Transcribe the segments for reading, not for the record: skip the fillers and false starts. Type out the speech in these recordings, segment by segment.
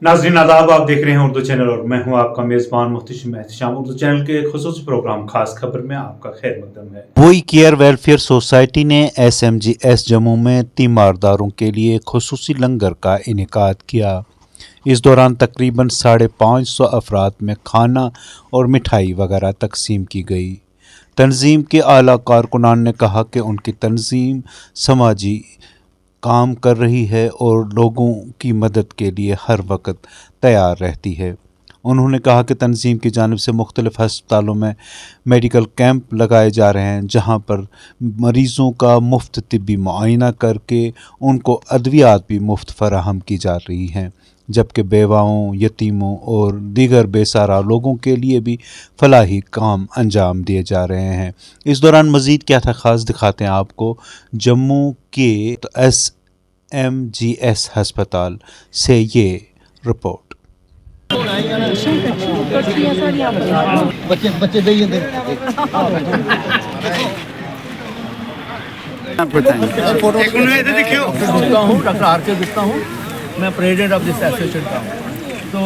नाज़रीन आदाब, आप देख रहे हैं उर्दू चैनल और मैं हूं आपका मेज़बान मुहतशिम एहतशाम। उर्दू चैनल के खुसूसी प्रोग्राम खास खबर में आपका खैर मकदम है। वोई केयर वेलफेयर सोसाइटी ने SMGS जम्मू में तीमारदारों के लिए खुसूसी लंगर का इनेकाद किया। इस दौरान तकरीबन 550 अफराद में खाना और मिठाई वगैरह तकसीम की गई। तंजीम के आला कारकुनान ने कहा कि उनकी तंजीम समाजी काम कर रही है और लोगों की मदद के लिए हर वक्त तैयार रहती है। उन्होंने कहा कि तंजीम की जानिब से मुख्तलिफ हस्पतालों में मेडिकल कैंप लगाए जा रहे हैं, जहां पर मरीज़ों का मुफ्त तिब्बी मुआयना करके उनको अद्वियात भी मुफ्त फराहम की जा रही हैं, जबकि बेवाओं, यतीमों और दीगर बेसहारा लोगों के लिए भी फलाही काम अंजाम दिए जा रहे हैं। इस दौरान मज़ीद क्या था ख़ास दिखाते हैं आपको जम्मू के SMGS हस्पताल से ये रिपोर्ट। बच्चे डॉक्टर RK गुप्ता हूँ, मैं प्रेसिडेंट ऑफ दिस एसोसिएशन का हूँ। तो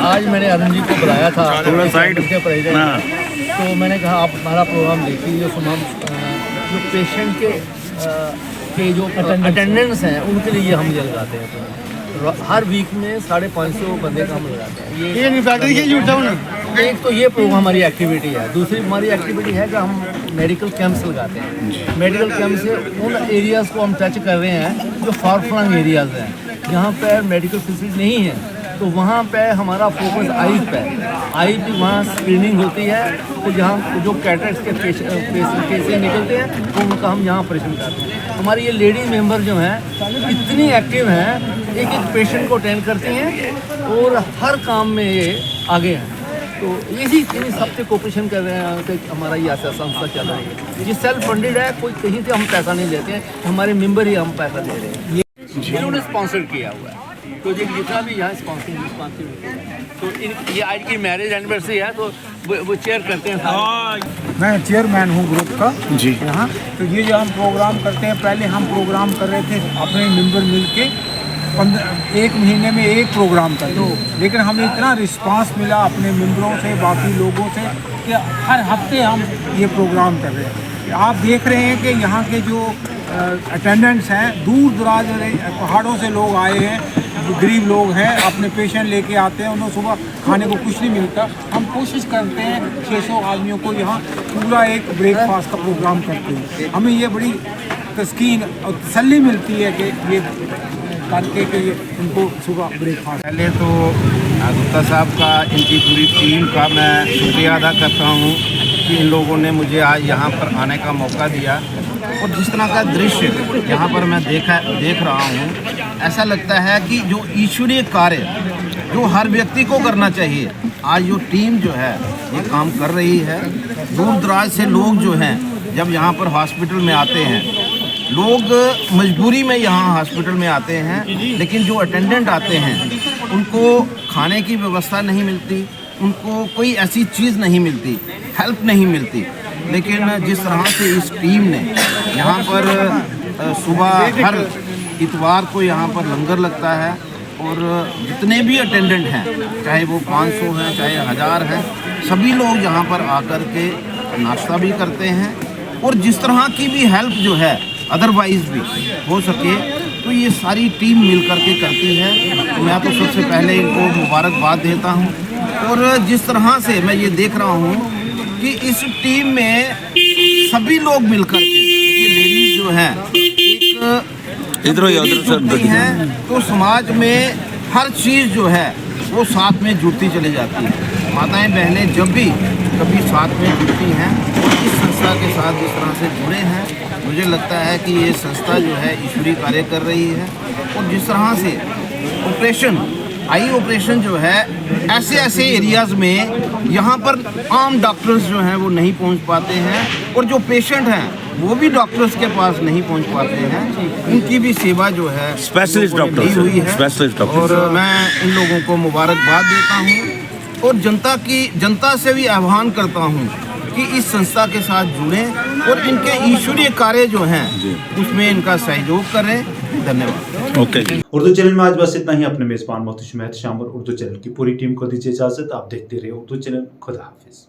आज मैंने अरुण जी को बुलाया था के प्रेसिडेंट, तो मैंने कहा आप हमारा प्रोग्राम देखिए, जो जो पेशेंट के जो अटेंडेंस हैं उनके लिए हम ये लगाते हैं। हर वीक में 550 बंदे का हम लगाते हैं। ये एक तो ये प्रोग्राम हमारी एक्टिविटी है। दूसरी हमारी एक्टिविटी है कि हम मेडिकल कैंप्स लगाते हैं। मेडिकल कैंप से उन एरियाज़ को हम टच कर रहे हैं जो फार फ्लंग एरियाज़ हैं, जहाँ पर मेडिकल फैसिलिटी नहीं है। तो वहाँ पे हमारा फोकस आई पे वहाँ स्क्रीनिंग होती है। तो जहाँ जो कैटरेक्ट के केसेस निकलते हैं तो उनका हम यहाँ ऑपरेशन करते हैं। हमारी ये लेडी मेंबर जो हैं इतनी एक्टिव हैं, एक पेशेंट को अटेंड करती हैं और हर काम में ये आगे हैं। तो इसी सबसे कोऑपरेशन कर रहे हैं कि हमारा ये ऐसा संस्था चल रही है। ये सेल्फ फंडेड है, कोई कहीं से हम पैसा नहीं लेते हैं, हमारे मेंबर ही हम पैसा दे रहे हैं। ये इन्होंने स्पॉन्सर किया हुआ है। तो जितना भी यहाँ स्पॉन्सर तो ये आज की मैरिज एनिवर्सरी है, तो वो चेयर करते हैं। मैं चेयरमैन हूँ ग्रुप का जी यहाँ। तो ये जो हम प्रोग्राम करते हैं, पहले हम प्रोग्राम कर रहे थे अपने मेंबर मिलके 1 महीने में 1 प्रोग्राम कर दो, लेकिन हमें इतना रिस्पांस मिला अपने मेंबरों से, बाकी लोगों से, कि हर हफ्ते हम ये प्रोग्राम कर रहे हैं। आप देख रहे हैं कि यहाँ के जो अटेंडेंट्स हैं, दूर दराज पहाड़ों से लोग आए हैं, गरीब लोग हैं, अपने पेशेंट लेके आते हैं, उन्हें सुबह खाने को कुछ नहीं मिलता। हम कोशिश करते हैं 600 आदमियों को यहाँ पूरा एक ब्रेकफास्ट का प्रोग्राम करते हैं। हमें ये बड़ी तस्कीन और तसल्ली मिलती है कि ये करके कि उनको सुबह ब्रेकफास्ट। पहले तो गुप्ता साहब का, इनकी पूरी टीम का मैं शुक्रिया अदा करता हूँ कि इन लोगों ने मुझे आज यहाँ पर आने का मौका दिया। और जिस तरह का दृश्य यहाँ पर मैं देख रहा हूँ, ऐसा लगता है कि जो ईश्वरीय कार्य जो हर व्यक्ति को करना चाहिए, आज जो टीम जो है ये काम कर रही है। दूर दराज से लोग जो हैं जब यहाँ पर हॉस्पिटल में आते हैं, लोग मजबूरी में यहाँ हॉस्पिटल में आते हैं, लेकिन जो अटेंडेंट आते हैं उनको खाने की व्यवस्था नहीं मिलती, उनको कोई ऐसी चीज़ नहीं मिलती, हेल्प नहीं मिलती। लेकिन जिस तरह से इस टीम ने यहाँ पर सुबह हर इतवार को यहाँ पर लंगर लगता है, और जितने भी अटेंडेंट हैं, चाहे वो 500 हैं, चाहे 1000 हैं, सभी लोग यहाँ पर आकर के नाश्ता भी करते हैं। और जिस तरह की भी हेल्प जो है अदरवाइज़ भी हो सके, तो ये सारी टीम मिल कर के करती है। तो मैं तो सबसे पहले इनको मुबारकबाद देता हूँ। और जिस तरह से मैं ये देख रहा हूँ कि इस टीम में सभी लोग मिलकर के, ये लेडीज जो हैं जुड़ती हैं, तो समाज में हर चीज़ जो है वो साथ में जुड़ती चली जाती है। माताएं बहनें जब भी कभी साथ में जुड़ती हैं, इस संस्था के साथ जिस तरह से जुड़े हैं, मुझे लगता है कि ये संस्था जो है ईश्वरीय कार्य कर रही है। और जिस तरह से आई ऑपरेशन जो है ऐसे एरियाज़ में यहाँ पर आम डॉक्टर्स जो हैं वो नहीं पहुँच पाते हैं, और जो पेशेंट हैं वो भी डॉक्टर्स के पास नहीं पहुँच पाते हैं, उनकी भी सेवा जो है स्पेशलिस्ट डॉक्टर हुई है। और मैं इन लोगों को मुबारकबाद देता हूँ और जनता से भी आह्वान करता हूँ कि इस संस्था के साथ जुड़ें और इनके ईश्वरीय कार्य जो हैं उसमें इनका सहयोग करें। धन्यवाद। ओके जी। उर्दू चैनल में आज बस इतना ही। अपने मेजबान मोहतशिम एहतशाम और उर्दू चैनल की पूरी टीम को दीजिए इजाजत। आप देखते रहिए उर्दू चैनल। खुदा हाफिज।